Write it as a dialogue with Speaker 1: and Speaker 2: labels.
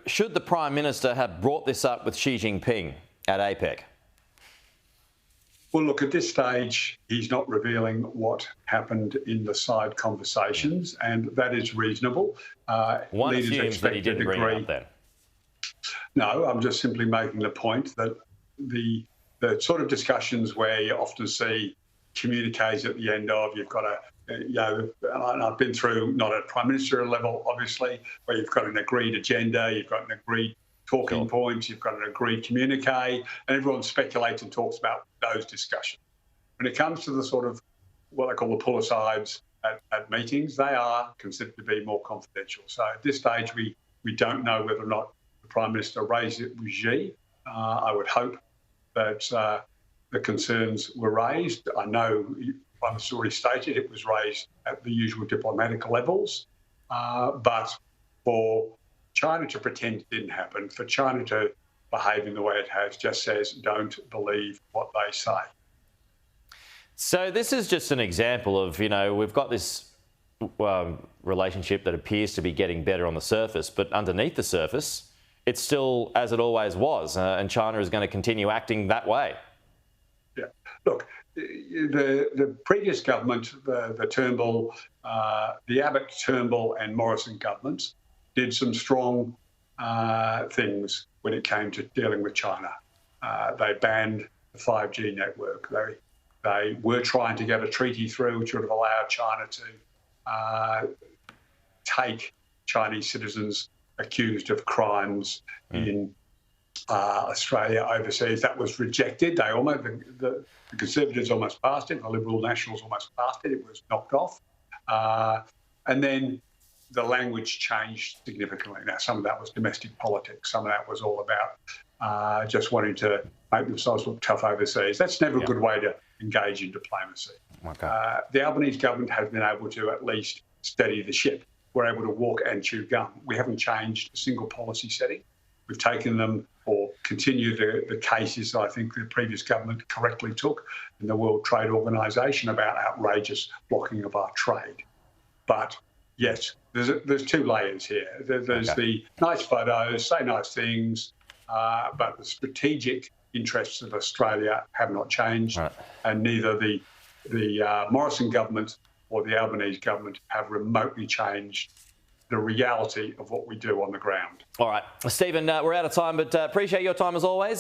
Speaker 1: should the Prime Minister have brought this up with Xi Jinping at APEC?
Speaker 2: Well, look, at this stage, he's not revealing what happened in the side conversations, and that is reasonable.
Speaker 1: One assumes that he didn't bring it up then.
Speaker 2: No, I'm just simply making the point that the sort of discussions where you often see communiques at the end of, you've got a, and I've been through, not at Prime Minister level, obviously, where you've got an agreed agenda, you've got an agreed talking points, you've got an agreed communique, and everyone speculates and talks about those discussions. When it comes to the sort of what I call the pull-asides at meetings, they are considered to be more confidential. So at this stage, we don't know whether or not the Prime Minister raised it with Xi. I would hope that the concerns were raised. I know the Prime Minister already stated it was raised at the usual diplomatic levels, but for China to pretend it didn't happen, for China to behave in the way it has, just says don't believe what they say.
Speaker 1: So this is just an example of, we've got this relationship that appears to be getting better on the surface, but underneath the surface, it's still as it always was, and China is going to continue acting that way.
Speaker 2: Yeah. Look, the previous government, the Turnbull, the Abbott, Turnbull and Morrison governments did some strong things when it came to dealing with China. They banned the 5G network. They were trying to get a treaty through which would have allowed China to take Chinese citizens accused of crimes in Australia overseas. That was rejected. The Conservatives almost passed it. The Liberal Nationals almost passed it. It was knocked off. And then the language changed significantly. Now, some of that was domestic politics. Some of that was all about just wanting to make themselves look tough overseas. That's never a good way to engage in diplomacy.
Speaker 1: Okay.
Speaker 2: The Albanese government has been able to at least steady the ship. We're able to walk and chew gum. We haven't changed a single policy setting. We've taken them or continued the cases I think the previous government correctly took in the World Trade Organization about outrageous blocking of our trade. But yes, there's two layers here. There's the nice photos, say nice things, but the strategic interests of Australia have not changed, and neither the Morrison government or the Albanese government have remotely changed the reality of what we do on the ground.
Speaker 1: All right, Stephen, we're out of time, but appreciate your time as always.